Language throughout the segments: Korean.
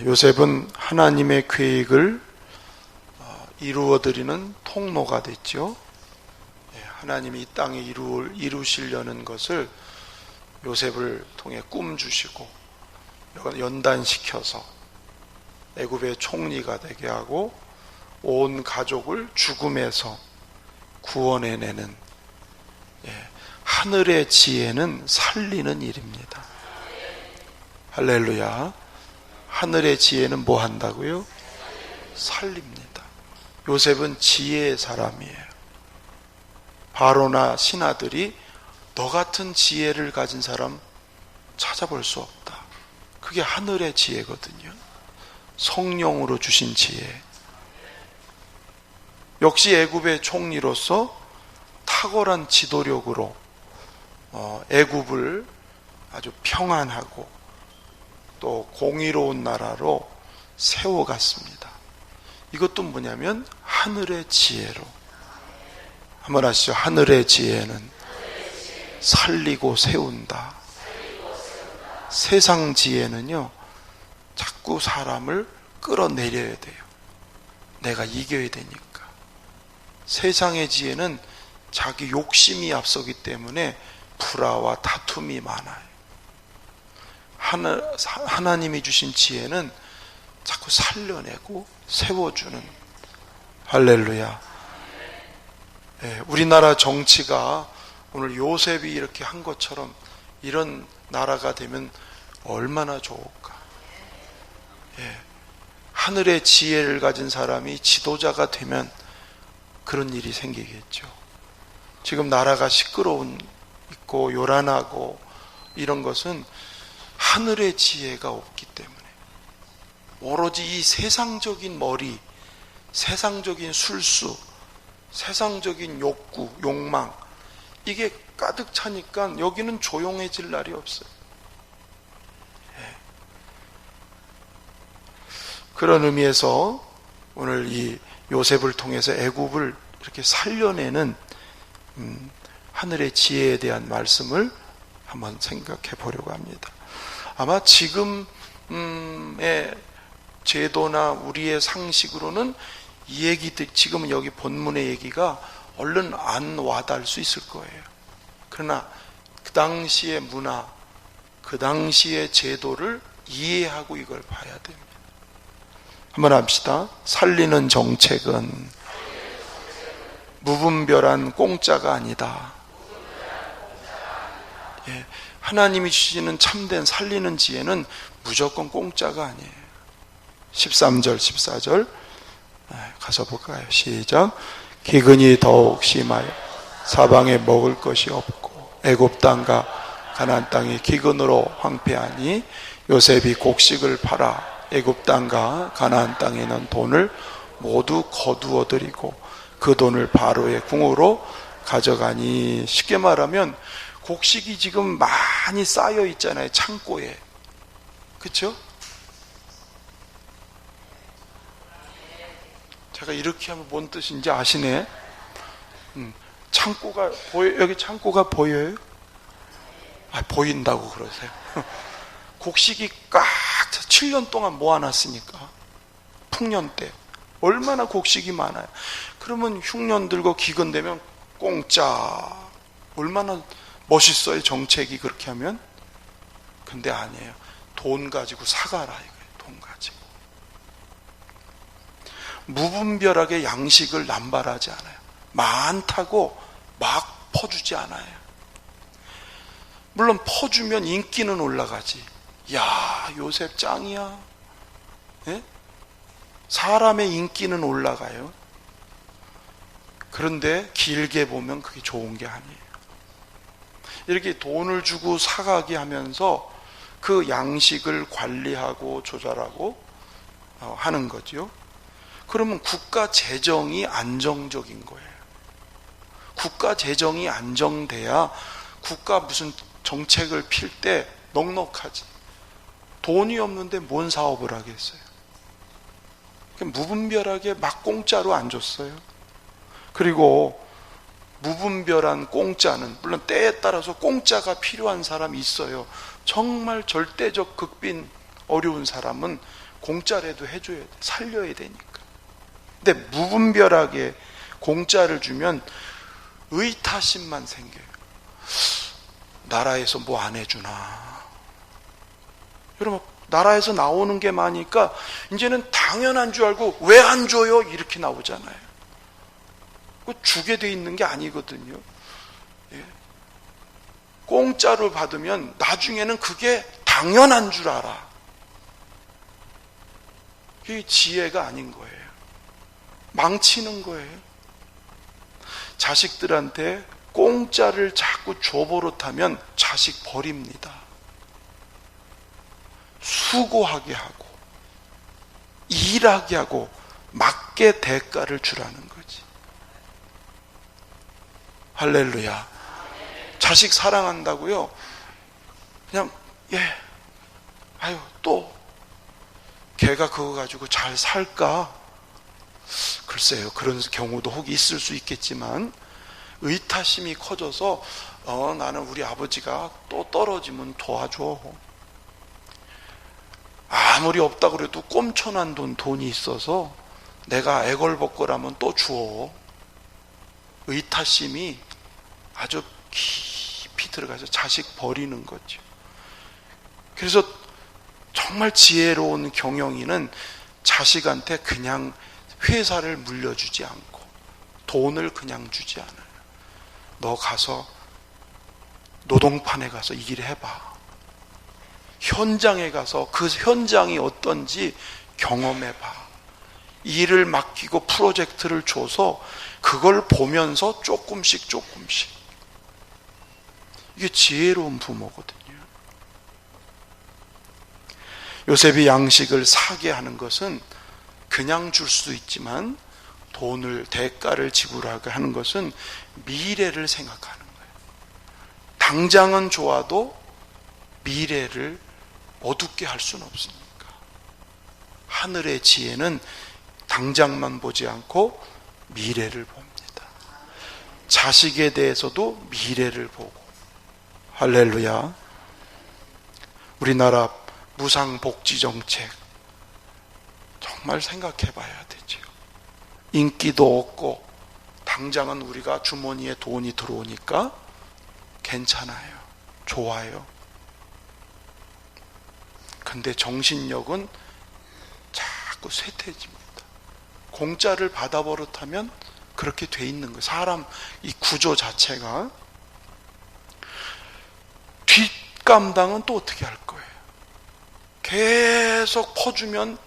요셉은 하나님의 계획을 이루어드리는 통로가 됐죠. 하나님이 이 땅에 이루시려는 것을 요셉을 통해 꿈 주시고 연단시켜서 애굽의 총리가 되게 하고 온 가족을 죽음에서 구원해내는 하늘의 지혜는 살리는 일입니다. 할렐루야. 하늘의 지혜는 뭐 한다고요? 살립니다. 요셉은 지혜의 사람이에요. 바로나 신하들이 너 같은 지혜를 가진 사람 찾아볼 수 없다. 그게 하늘의 지혜거든요. 성령으로 주신 지혜. 역시 애굽의 총리로서 탁월한 지도력으로 애굽을 아주 평안하고 또 공의로운 나라로 세워갔습니다. 이것도 뭐냐면 하늘의 지혜로. 한번 하시죠. 하늘의 지혜는 살리고 세운다. 세상 지혜는요, 자꾸 사람을 끌어내려야 돼요. 내가 이겨야 되니까. 세상의 지혜는 자기 욕심이 앞서기 때문에 불화와 다툼이 많아요. 하나님이 주신 지혜는 자꾸 살려내고 세워주는. 할렐루야. 우리나라 정치가 오늘 요셉이 이렇게 한 것처럼 이런 나라가 되면 얼마나 좋을까. 하늘의 지혜를 가진 사람이 지도자가 되면 그런 일이 생기겠죠. 지금 나라가 있고 요란하고 이런 것은 하늘의 지혜가 없기 때문에 오로지 이 세상적인 머리, 세상적인 술수, 세상적인 욕구, 욕망, 이게 가득 차니까 여기는 조용해질 날이 없어요. 그런 의미에서 오늘 이 요셉을 통해서 애굽을 이렇게 살려내는 하늘의 지혜에 대한 말씀을 한번 생각해 보려고 합니다. 아마 지금의 제도나 우리의 상식으로는 이 얘기들, 지금 여기 본문의 얘기가 얼른 안 와닿을 수 있을 거예요. 그러나 그 당시의 문화, 그 당시의 제도를 이해하고 이걸 봐야 됩니다. 한번 합시다. 살리는 정책은 무분별한 공짜가 아니다. 하나님이 주시는 참된 살리는 지혜는 무조건 공짜가 아니에요. 13절 14절 가서 볼까요? 시작. 기근이 더욱 심하여 사방에 먹을 것이 없고 애굽 땅과 가나안 땅이 기근으로 황폐하니 요셉이 곡식을 팔아 애굽 땅과 가나안 땅에 있는 돈을 모두 거두어 들이고 그 돈을 바로의 궁으로 가져가니. 쉽게 말하면 곡식이 지금 많이 쌓여 있잖아요, 창고에. 그렇죠? 제가 이렇게 하면 뭔 뜻인지 아시네? 창고가 여기 창고가 보여요? 보인다고 그러세요. 곡식이 꽉 7년 동안 모아놨으니까. 풍년 때 얼마나 곡식이 많아요. 그러면 흉년 들고 기근 되면 공짜. 얼마나 멋있어요, 정책이 그렇게 하면. 근데 아니에요. 돈 가지고 사가라 이거예요. 돈 가지고 무분별하게 양식을 남발하지 않아요. 많다고 막 퍼주지 않아요. 물론 퍼주면 인기는 올라가지. 야, 요셉 짱이야. 예? 사람의 인기는 올라가요. 그런데 길게 보면 그게 좋은 게 아니에요. 이렇게 돈을 주고 사가게 하면서 그 양식을 관리하고 조절하고 하는 거죠. 그러면 국가 재정이 안정적인 거예요. 국가 재정이 안정돼야 국가 무슨 정책을 필 때 넉넉하지. 돈이 없는데 뭔 사업을 하겠어요. 무분별하게 막 공짜로 안 줬어요. 그리고 무분별한 공짜는 물론 때에 따라서 공짜가 필요한 사람이 있어요. 정말 절대적 극빈 어려운 사람은 공짜라도 해줘야 돼. 살려야 되니까. 근데 무분별하게 공짜를 주면 의타심만 생겨요. 나라에서 뭐 안 해주나. 여러분, 나라에서 나오는 게 많으니까 이제는 당연한 줄 알고 왜 안 줘요? 이렇게 나오잖아요. 주게 돼 있는 게 아니거든요. 예. 공짜로 받으면 나중에는 그게 당연한 줄 알아. 그게 지혜가 아닌 거예요. 망치는 거예요. 자식들한테 공짜를 자꾸 줘버릇하면 자식 버립니다. 수고하게 하고 일하게 하고 맞게 대가를 주라는 거지. 할렐루야. 자식 사랑한다고요? 그냥 아유 또 걔가 그거 가지고 잘 살까? 글쎄요, 그런 경우도 혹 있을 수 있겠지만 의타심이 커져서 나는 우리 아버지가 또 떨어지면 도와줘. 아무리 없다 그래도 꼼쳐난 돈이 있어서 내가 애걸복걸하면 또 줘. 의타심이 아주 깊이 들어가서 자식 버리는 거죠. 그래서 정말 지혜로운 경영인은 자식한테 그냥 회사를 물려주지 않고 돈을 그냥 주지 않아요. 너 가서 노동판에 가서 일해봐. 현장에 가서 그 현장이 어떤지 경험해봐. 일을 맡기고 프로젝트를 줘서 그걸 보면서 조금씩 이게 지혜로운 부모거든요. 요셉이 양식을 사게 하는 것은 그냥 줄 수도 있지만 돈을 대가를 지불하게 하는 것은 미래를 생각하는 거예요. 당장은 좋아도 미래를 어둡게 할 수는 없으니까. 하늘의 지혜는 당장만 보지 않고 미래를 봅니다. 자식에 대해서도 미래를 보고. 할렐루야. 우리나라 무상복지정책 정말 생각해 봐야 되죠. 인기도 없고 당장은 우리가 주머니에 돈이 들어오니까 괜찮아요. 좋아요. 근데 정신력은 자꾸 쇠퇴해집니다. 공짜를 받아버릇하면 그렇게 돼 있는 거예요. 사람 이 구조 자체가. 뒷감당은 또 어떻게 할 거예요? 계속 퍼주면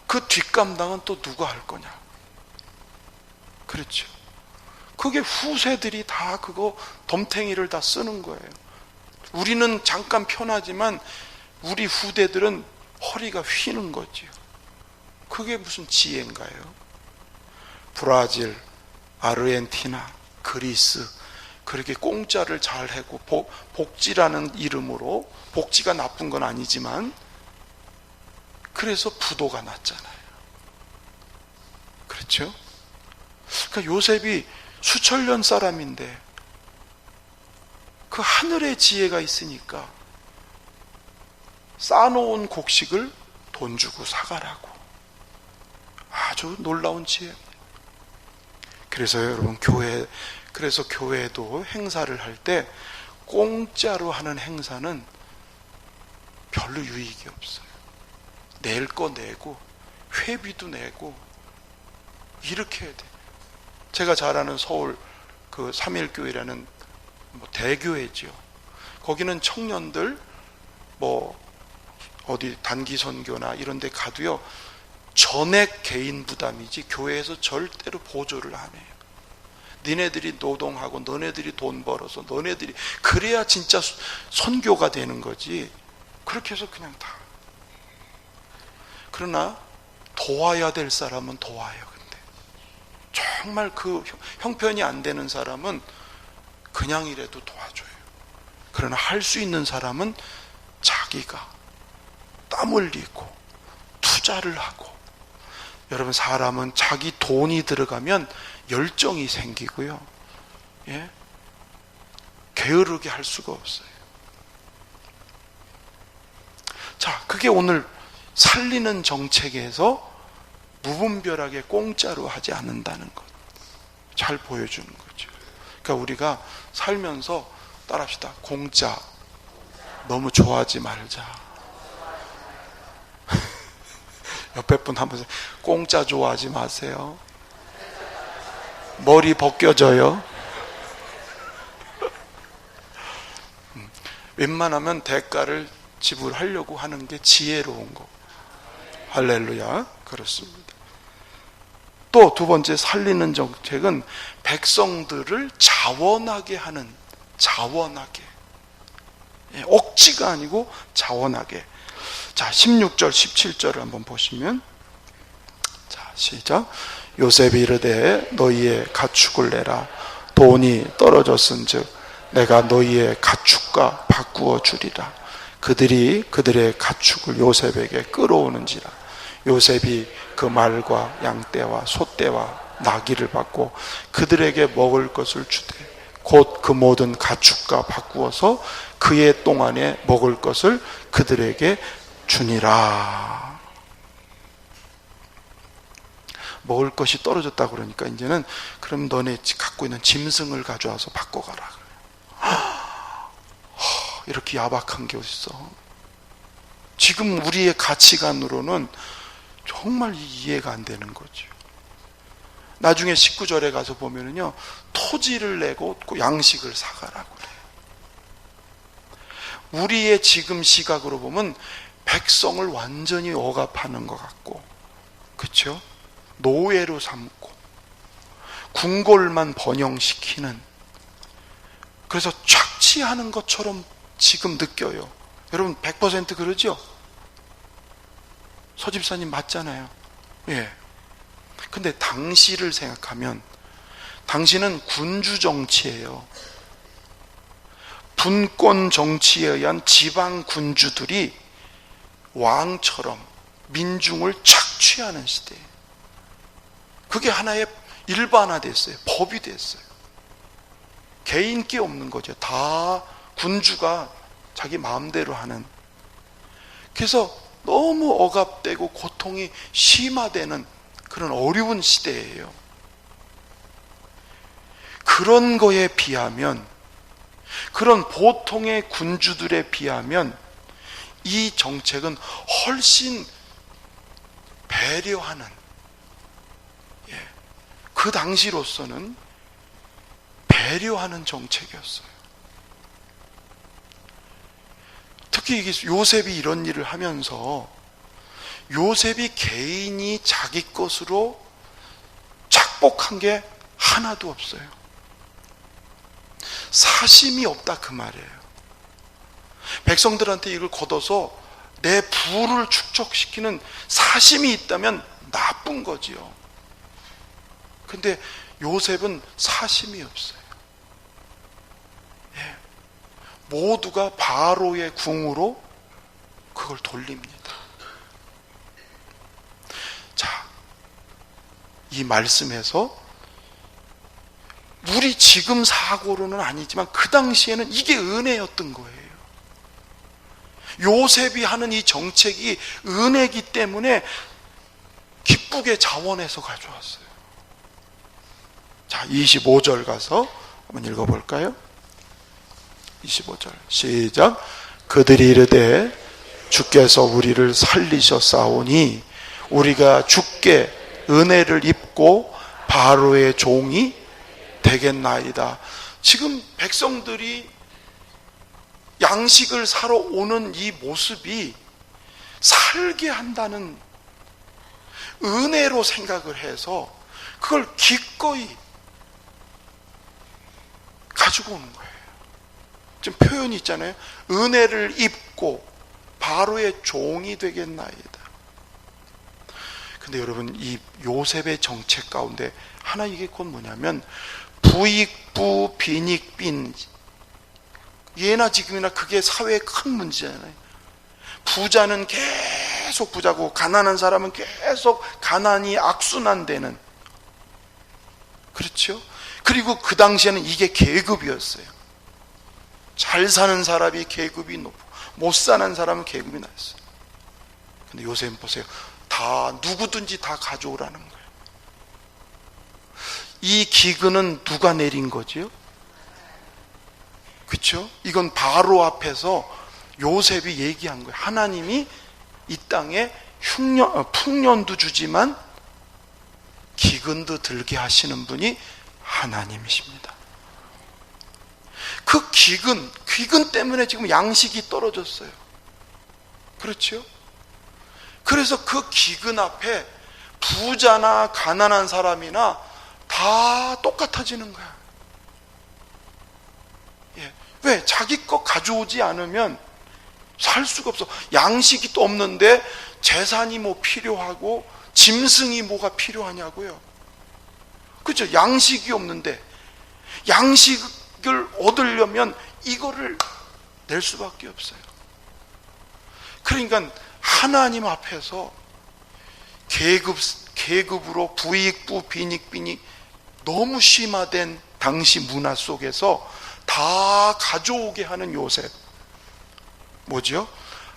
그 뒷감당은 또 누가 할 거냐? 그렇죠. 그게 후세들이 다 그거 덤탱이를 다 쓰는 거예요. 우리는 잠깐 편하지만 우리 후대들은 허리가 휘는 거죠. 그게 무슨 지혜인가요? 브라질, 아르헨티나, 그리스 그렇게 공짜를 잘 하고 복지라는 이름으로, 복지가 나쁜 건 아니지만 그래서 부도가 났잖아요. 그렇죠? 그러니까 요셉이 수천 년 사람인데 그 하늘의 지혜가 있으니까 싸놓은 곡식을 돈 주고 사가라고. 아주 놀라운 지혜. 그래서 여러분 그래서 교회도 행사를 할 때 공짜로 하는 행사는 별로 유익이 없어요. 낼 거 내고 회비도 내고 이렇게 해야 돼. 제가 잘 아는 서울 그 3.1교회라는 대교회죠. 거기는 청년들 어디 단기 선교나 이런 데 가도요, 전액 개인 부담이지 교회에서 절대로 보조를 안 해요. 너네들이 노동하고 너네들이 돈 벌어서 너네들이 그래야 진짜 선교가 되는 거지. 그렇게 해서 그냥 다. 그러나 도와야 될 사람은 도와요. 근데 정말 그 형편이 안 되는 사람은 그냥 이래도 도와줘요. 그러나 할 수 있는 사람은 자기가 땀 흘리고 투자를 하고. 여러분, 사람은 자기 돈이 들어가면 열정이 생기고요, 게으르게 할 수가 없어요. 자, 그게 오늘 살리는 정책에서 무분별하게 공짜로 하지 않는다는 것, 잘 보여주는 거죠. 그러니까 우리가 살면서 따라합시다. 공짜 너무 좋아하지 말자. 옆에 분 한번 공짜 좋아하지 마세요. 머리 벗겨져요. 웬만하면 대가를 지불하려고 하는 게 지혜로운 거. 할렐루야. 그렇습니다. 또 두 번째 살리는 정책은 백성들을 자원하게 하는, 자원하게, 억지가 아니고 자원하게. 자, 16절 17절을 한번 보시면, 자, 시작. 요셉이 이르되 너희의 가축을 내라. 돈이 떨어졌은즉 내가 너희의 가축과 바꾸어 주리라. 그들이 그들의 가축을 요셉에게 끌어오는지라. 요셉이 그 말과 양떼와 소떼와 나귀를 받고 그들에게 먹을 것을 주되 곧 그 모든 가축과 바꾸어서 그의 동안에 먹을 것을 그들에게 주니라. 먹을 것이 떨어졌다 그러니까 이제는 그럼 너네 갖고 있는 짐승을 가져와서 바꿔가라. 이렇게 야박한 게 어딨어. 지금 우리의 가치관으로는 정말 이해가 안 되는 거죠. 나중에 19절에 가서 보면은요, 토지를 내고 양식을 사가라고 그래요. 우리의 지금 시각으로 보면 백성을 완전히 억압하는 것 같고, 그렇죠? 노예로 삼고 궁궐만 번영시키는, 그래서 착취하는 것처럼 지금 느껴요. 여러분 100% 그러죠? 서집사님 맞잖아요. 예. 근데 당시를 생각하면 당시는 군주 정치예요. 분권 정치에 의한 지방 군주들이 왕처럼 민중을 착취하는 시대예요. 그게 하나의 일반화됐어요. 법이 됐어요. 개인기 없는 거죠. 다 군주가 자기 마음대로 하는. 그래서 너무 억압되고 고통이 심화되는 그런 어려운 시대예요. 그런 거에 비하면, 그런 보통의 군주들에 비하면 이 정책은 훨씬 배려하는, 그 당시로서는 배려하는 정책이었어요. 특히 이게 요셉이 이런 일을 하면서 요셉이 개인이 자기 것으로 착복한 게 하나도 없어요. 사심이 없다 그 말이에요. 백성들한테 이걸 걷어서 내 부를 축적시키는 사심이 있다면 나쁜 거지요. 근데 요셉은 사심이 없어요. 예. 모두가 바로의 궁으로 그걸 돌립니다. 자, 이 말씀에서 우리 지금 사고로는 아니지만 그 당시에는 이게 은혜였던 거예요. 요셉이 하는 이 정책이 은혜이기 때문에 기쁘게 자원해서 가져왔어요. 자, 25절 가서 한번 읽어볼까요? 25절 시작. 그들이 이르되 주께서 우리를 살리셨사오니 우리가 주께 은혜를 입고 바로의 종이 되겠나이다. 지금 백성들이 양식을 사러 오는 이 모습이 살게 한다는 은혜로 생각을 해서 그걸 기꺼이 가지고 오는 거예요. 지금 표현이 있잖아요. 은혜를 입고 바로의 종이 되겠나이다. 근데 여러분, 이 요셉의 정책 가운데 하나 이게 곧 뭐냐면 부익부 빈익빈, 예나 지금이나 그게 사회의 큰 문제잖아요. 부자는 계속 부자고 가난한 사람은 계속 가난이 악순환되는, 그렇죠? 그리고 그 당시에는 이게 계급이었어요. 잘 사는 사람이 계급이 높고 못 사는 사람은 계급이 낮았어요. 근데 요셉은 보세요. 다 누구든지 다 가져오라는 거예요. 이 기근은 누가 내린 거지요? 그렇죠? 이건 바로 앞에서 요셉이 얘기한 거예요. 하나님이 이 땅에 풍년도 주지만 기근도 들게 하시는 분이 하나님이십니다. 그 기근 때문에 지금 양식이 떨어졌어요. 그렇죠? 그래서 그 기근 앞에 부자나 가난한 사람이나 다 똑같아지는 거야. 예. 왜? 자기 거 가져오지 않으면 살 수가 없어. 양식이 또 없는데 재산이 뭐 필요하고 짐승이 뭐가 필요하냐고요. 그렇죠? 양식이 없는데 양식을 얻으려면 이거를 낼 수밖에 없어요. 그러니까 하나님 앞에서 계급으로 부익부 빈익빈이 너무 심화된 당시 문화 속에서 다 가져오게 하는 요셉. 뭐죠?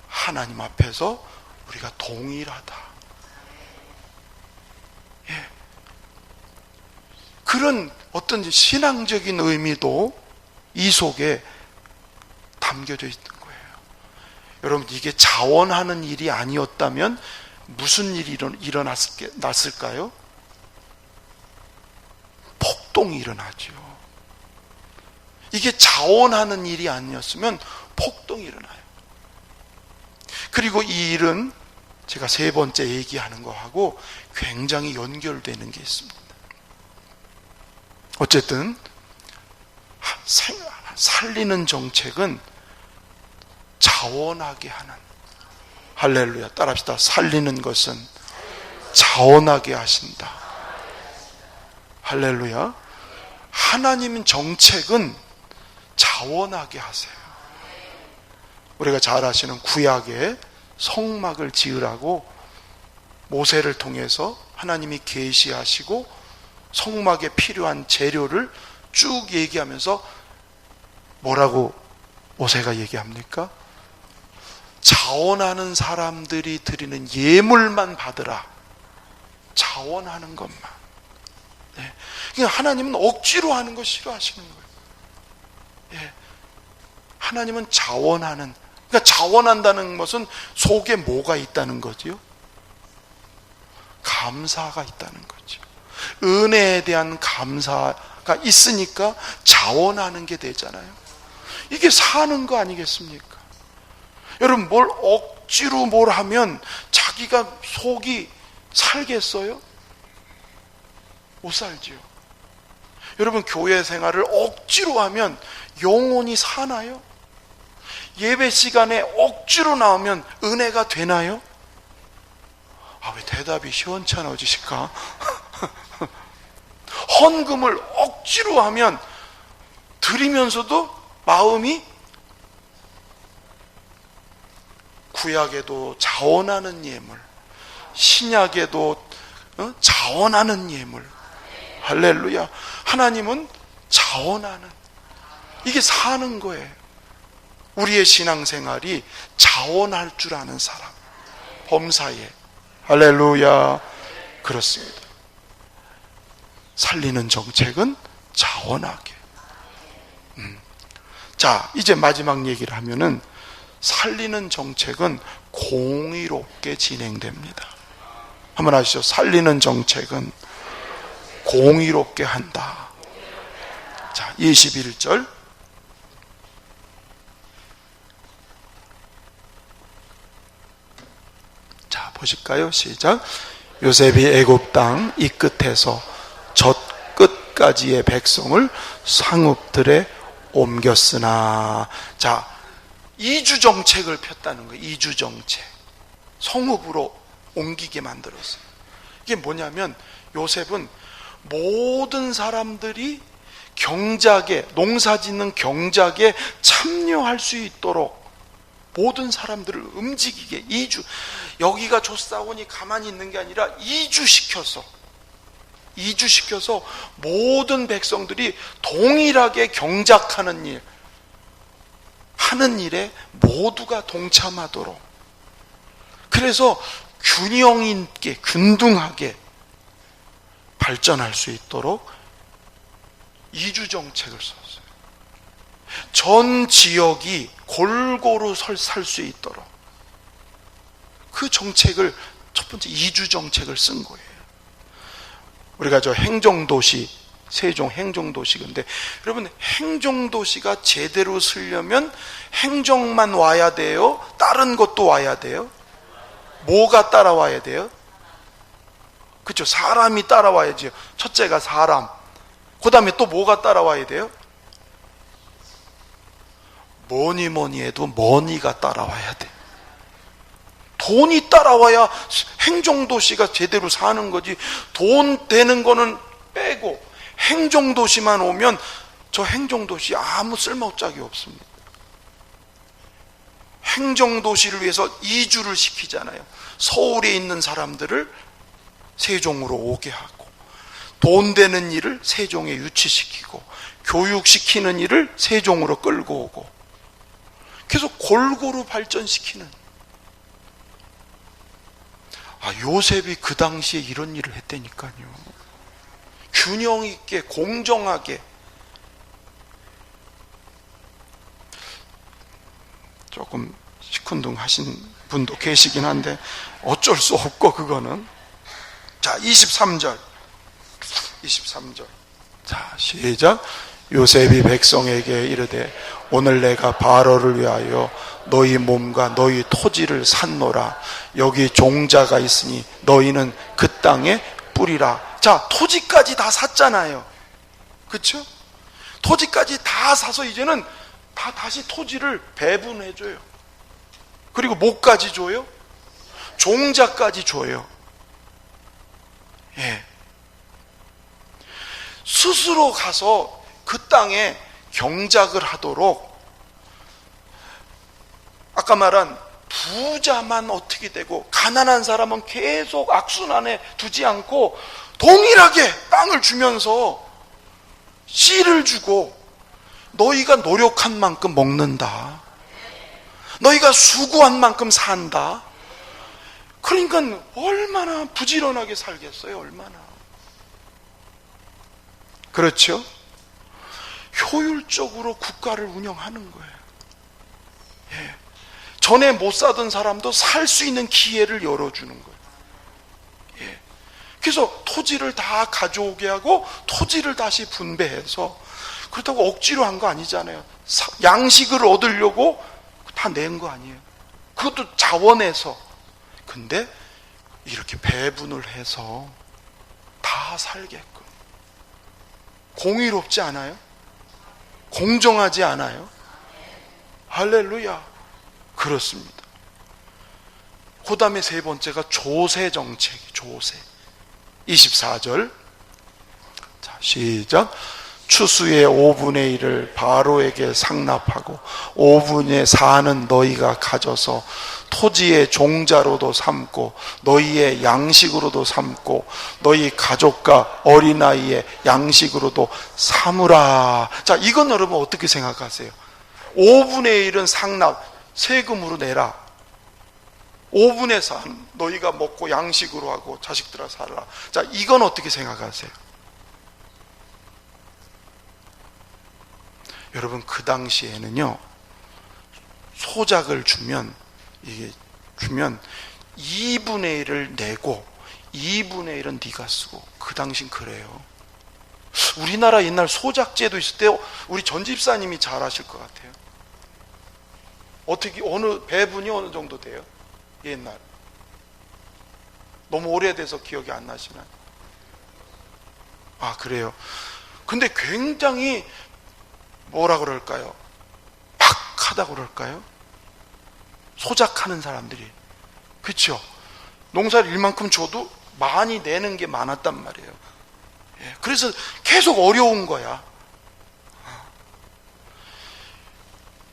하나님 앞에서 우리가 동일하다. 예. 그런 어떤 신앙적인 의미도 이 속에 담겨져 있는 거예요. 여러분, 이게 자원하는 일이 아니었다면 무슨 일이 일어났을까요? 폭동이 일어나죠. 이게 자원하는 일이 아니었으면 폭동이 일어나요. 그리고 이 일은 제가 세 번째 얘기하는 거하고 굉장히 연결되는 게 있습니다. 어쨌든 살리는 정책은 자원하게 하는, 할렐루야, 따라합시다. 살리는 것은 자원하게 하신다. 할렐루야. 하나님 정책은 자원하게 하세요. 우리가 잘 아시는 구약에 성막을 지으라고 모세를 통해서 하나님이 계시하시고 성막에 필요한 재료를 쭉 얘기하면서 뭐라고 모세가 얘기합니까? 자원하는 사람들이 드리는 예물만 받으라. 자원하는 것만. 네. 그러니까 하나님은 억지로 하는 거 싫어하시는 거예요. 예. 하나님은 자원하는, 그러니까 자원한다는 것은 속에 뭐가 있다는 거지요? 감사가 있다는 거죠. 은혜에 대한 감사가 있으니까 자원하는 게 되잖아요. 이게 사는 거 아니겠습니까? 여러분, 뭘 억지로 뭘 하면 자기가 속이 살겠어요? 못 살지요. 여러분, 교회 생활을 억지로 하면 영혼이 사나요? 예배 시간에 억지로 나오면 은혜가 되나요? 왜 대답이 시원찮아지실까? 헌금을 억지로 하면 드리면서도 마음이, 구약에도 자원하는 예물, 신약에도 자원하는 예물. 할렐루야. 하나님은 자원하는, 이게 사는 거예요. 우리의 신앙생활이 자원할 줄 아는 사람, 범사에. 할렐루야. 그렇습니다. 살리는 정책은 자원하게. 자, 이제 마지막 얘기를 하면은 살리는 정책은 공의롭게 진행됩니다. 한번 하시죠. 살리는 정책은 공의롭게 한다. 자, 21절. 자, 보실까요? 시작. 요셉이 애굽 땅 이 끝에서 저 끝까지의 백성을 상읍들에 옮겼으나. 자, 이주 정책을 폈다는 거예요. 이주 정책. 성읍으로 옮기게 만들었어요. 이게 뭐냐면 요셉은 모든 사람들이 경작에, 농사짓는 경작에 참여할 수 있도록 모든 사람들을 움직이게, 이주, 여기가 좋사오니 가만히 있는 게 아니라 이주시켜서 모든 백성들이 동일하게 경작하는 일, 하는 일에 모두가 동참하도록. 그래서 균형 있게 균등하게 발전할 수 있도록 이주 정책을 썼어요. 전 지역이 골고루 살 수 있도록 그 정책을, 첫 번째 이주 정책을 쓴 거예요. 우리가 저 행정도시, 세종 행정도시, 근데 여러분, 행정도시가 제대로 쓰려면 행정만 와야 돼요? 다른 것도 와야 돼요? 뭐가 따라와야 돼요? 그렇죠. 사람이 따라와야죠. 첫째가 사람. 그 다음에 또 뭐가 따라와야 돼요? 뭐니 해도 머니가 따라와야 돼. 돈이 따라와야 행정도시가 제대로 사는 거지. 돈 되는 거는 빼고 행정도시만 오면 저 행정도시 아무 쓸모짝이 없습니다. 행정도시를 위해서 이주를 시키잖아요. 서울에 있는 사람들을 세종으로 오게 하고, 돈 되는 일을 세종에 유치시키고, 교육시키는 일을 세종으로 끌고 오고, 계속 골고루 발전시키는. 요셉이 그 당시에 이런 일을 했다니까요. 균형 있게 공정하게. 조금 시큰둥하신 분도 계시긴 한데 어쩔 수 없고, 그거는. 자, 23절. 자, 시작. 요셉이 백성에게 이르되 오늘 내가 바로를 위하여 너희 몸과 너희 토지를 샀노라. 여기 종자가 있으니 너희는 그 땅에 뿌리라. 자, 토지까지 다 샀잖아요. 그렇죠? 토지까지 다 사서 이제는 다 다시 토지를 배분해줘요. 그리고 뭐까지 줘요? 종자까지 줘요. 예. 스스로 가서 그 땅에 경작을 하도록, 아까 말한 부자만 어떻게 되고 가난한 사람은 계속 악순환에 두지 않고 동일하게 땅을 주면서 씨를 주고, 너희가 노력한 만큼 먹는다, 너희가 수고한 만큼 산다. 그러니까 얼마나 부지런하게 살겠어요. 얼마나. 그렇죠? 효율적으로 국가를 운영하는 거예요. 예. 전에 못 사던 사람도 살 수 있는 기회를 열어주는 거예요. 예. 그래서 토지를 다 가져오게 하고 토지를 다시 분배해서, 그렇다고 억지로 한 거 아니잖아요. 양식을 얻으려고 다 낸 거 아니에요. 그것도 자원에서. 근데 이렇게 배분을 해서 다 살게끔. 공의롭지 않아요? 공정하지 않아요? 할렐루야. 그렇습니다. 그 다음에 세 번째가 조세 정책이, 조세. 24절. 자, 시작. 추수의 5분의 1을 바로에게 상납하고 5분의 4는 너희가 가져서 토지의 종자로도 삼고 너희의 양식으로도 삼고 너희 가족과 어린아이의 양식으로도 삼으라. 자, 이건 여러분 어떻게 생각하세요? 5분의 1은 상납, 세금으로 내라. 5분의 4 너희가 먹고 양식으로 하고 자식들아 살라. 자, 이건 어떻게 생각하세요? 여러분, 그 당시에는요, 소작을 주면 2분의 1을 내고 2분의 1은 네가 쓰고. 그 당신 그래요. 우리나라 옛날 소작제도 있을 때 우리 전 집사님이 잘 아실 것 같아요. 어떻게, 어느 배분이 어느 정도 돼요? 옛날. 너무 오래돼서 기억이 안 나지만. 아, 그래요. 근데 굉장히 뭐라 그럴까요? 박하다 그럴까요? 소작하는 사람들이. 그렇죠? 농사를 일만큼 줘도 많이 내는 게 많았단 말이에요. 예, 그래서 계속 어려운 거야.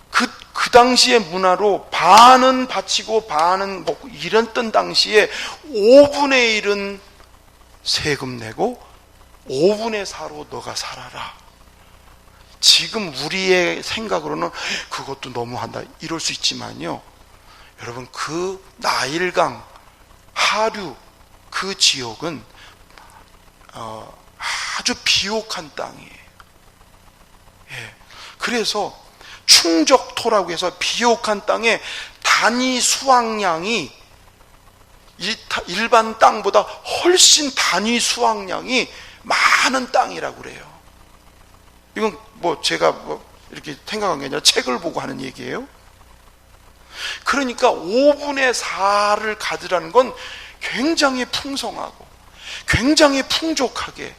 그 당시의 문화로 반은 바치고 반은 먹고 이랬던 당시에 5분의 1은 세금 내고 5분의 4로 너가 살아라. 지금 우리의 생각으로는 그것도 너무한다 이럴 수 있지만요, 여러분, 그 나일강 하류 그 지역은 아주 비옥한 땅이에요. 예. 그래서 충적토라고 해서 비옥한 땅에 단위 수확량이 일반 땅보다 훨씬 단위 수확량이 많은 땅이라고 그래요. 이건 뭐 제가 이렇게 생각한 게 아니라 책을 보고 하는 얘기예요. 그러니까 5분의 4를 가지라는 건 굉장히 풍성하고 굉장히 풍족하게,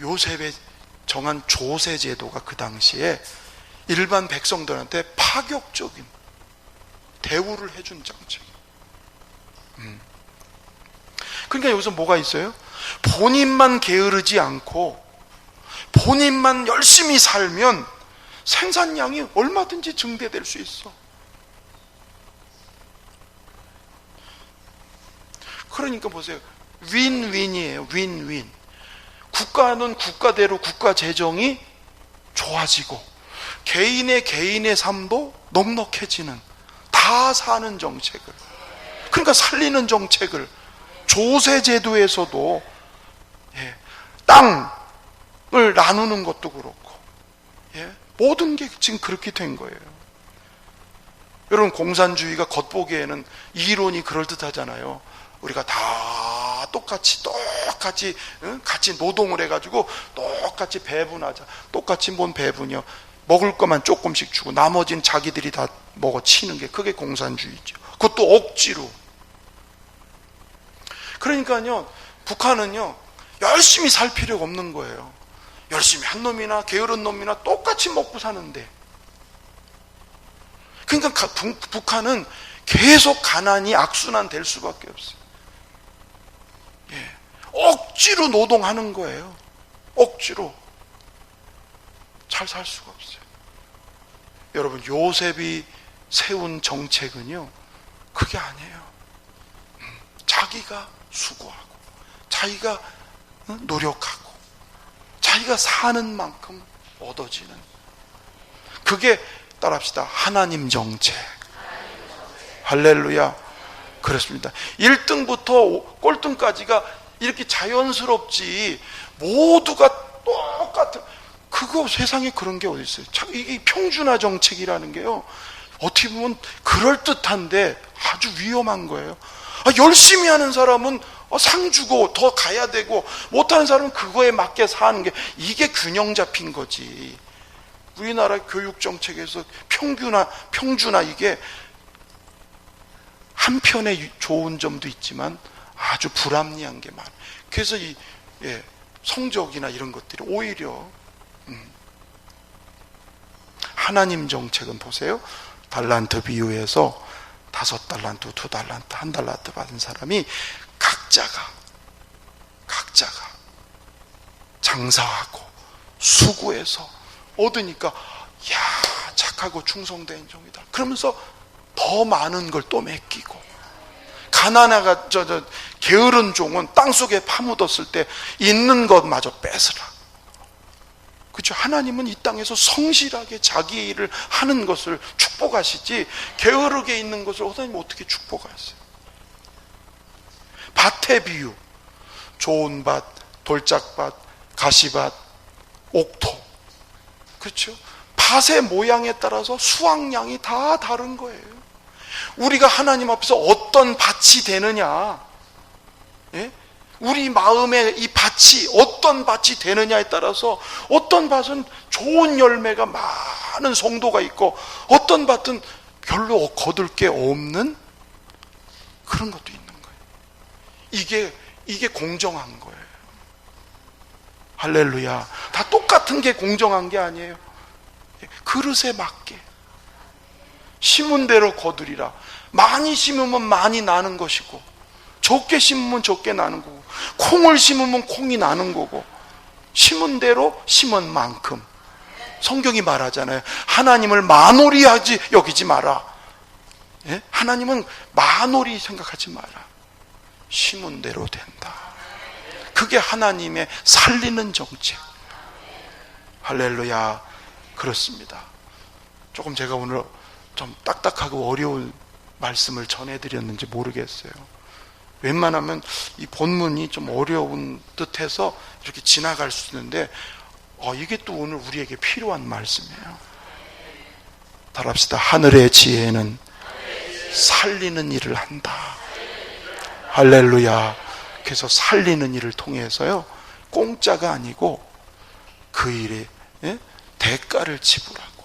요셉의 정한 조세 제도가 그 당시에 일반 백성들한테 파격적인 대우를 해준 정책. 그러니까 여기서 뭐가 있어요? 본인만 게으르지 않고 본인만 열심히 살면 생산량이 얼마든지 증대될 수 있어. 그러니까 보세요. 윈윈이에요. 윈윈. 국가는 국가대로 국가 재정이 좋아지고 개인의 삶도 넉넉해지는, 다 사는 정책을, 그러니까 살리는 정책을, 조세제도에서도 땅을 나누는 것도 그렇고, 모든 게 지금 그렇게 된 거예요. 여러분, 공산주의가 겉보기에는 이론이 그럴듯하잖아요. 우리가 다 똑같이 같이 노동을 해가지고 똑같이 배분하자. 똑같이 뭔 배분이요? 먹을 것만 조금씩 주고 나머지는 자기들이 다 먹어 치는 게, 그게 공산주의죠. 그것도 억지로. 그러니까요, 북한은요 열심히 살 필요가 없는 거예요. 열심히 한 놈이나 게으른 놈이나 똑같이 먹고 사는데, 그러니까 북한은 계속 가난이 악순환 될 수밖에 없어요. 억지로 노동하는 거예요. 억지로. 잘 살 수가 없어요. 여러분, 요셉이 세운 정책은요 그게 아니에요. 자기가 수고하고 자기가 노력하고 자기가 사는 만큼 얻어지는, 그게 따라합시다, 하나님 정책. 할렐루야. 그렇습니다. 1등부터 꼴등까지가 이렇게 자연스럽지 모두가 똑같은, 그거 세상에 그런 게 어디 있어요? 이게 평준화 정책이라는 게요, 어떻게 보면 그럴듯한데 아주 위험한 거예요. 열심히 하는 사람은 상 주고 더 가야 되고, 못하는 사람은 그거에 맞게 사는 게, 이게 균형 잡힌 거지. 우리나라 교육 정책에서 평준화 이게 한편에 좋은 점도 있지만 아주 불합리한 게 많아요. 그래서 성적이나 이런 것들이 오히려 하나님 정책은 보세요. 달란트 비유에서 5달란트, 2달란트, 1달란트 받은 사람이 각자가 장사하고 수고해서 얻으니까, 야, 착하고 충성된 종이다. 그러면서 더 많은 걸 또 맡기고, 가난하가 게으른 종은 땅속에 파묻었을 때 있는 것마저 뺏으라. 그렇죠? 하나님은 이 땅에서 성실하게 자기 일을 하는 것을 축복하시지, 게으르게 있는 것을 하나님 어떻게 축복하세요? 밭의 비유, 좋은 밭, 돌짝밭, 가시밭, 옥토. 그렇죠? 밭의 모양에 따라서 수확량이 다 다른 거예요. 우리가 하나님 앞에서 어떤 밭이 되느냐, 우리 마음의 이 밭이 어떤 밭이 되느냐에 따라서, 어떤 밭은 좋은 열매가 많은 성도가 있고, 어떤 밭은 별로 거둘 게 없는 그런 것도 있는 거예요. 이게 공정한 거예요. 할렐루야. 다 똑같은 게 공정한 게 아니에요. 그릇에 맞게 심은 대로 거두리라. 많이 심으면 많이 나는 것이고, 적게 심으면 적게 나는 거고, 콩을 심으면 콩이 나는 거고, 심은 대로 심은 만큼. 성경이 말하잖아요. 하나님을 만홀히 여기지 마라. 하나님은 만홀히 생각하지 마라. 심은 대로 된다. 그게 하나님의 살리는 정책. 할렐루야. 그렇습니다. 조금 제가 오늘 좀 딱딱하고 어려운 말씀을 전해드렸는지 모르겠어요. 웬만하면 이 본문이 좀 어려운 듯해서 이렇게 지나갈 수 있는데 이게 또 오늘 우리에게 필요한 말씀이에요. 따라합시다. 하늘의 지혜는 살리는 일을 한다. 할렐루야. 그래서 살리는 일을 통해서요, 공짜가 아니고 그 일에 대가를 지불하고,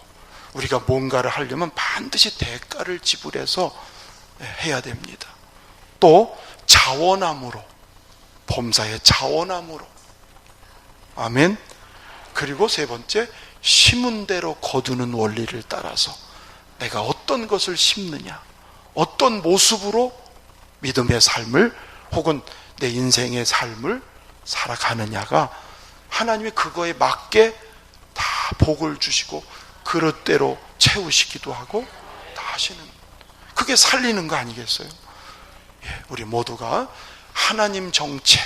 우리가 뭔가를 하려면 반드시 대가를 지불해서 해야 됩니다. 또 자원함으로, 범사의 자원함으로. 아멘. 그리고 세 번째, 심은 대로 거두는 원리를 따라서 내가 어떤 것을 심느냐, 어떤 모습으로 믿음의 삶을 혹은 내 인생의 삶을 살아가느냐가 하나님이 그거에 맞게 다 복을 주시고 그릇대로 채우시기도 하고 다 하시는, 그게 살리는 거 아니겠어요? 우리 모두가 하나님 정책,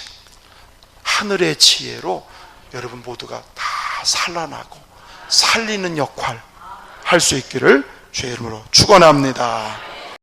하늘의 지혜로 여러분 모두가 다 살아나고 살리는 역할 할 수 있기를 주의 이름으로 축원합니다.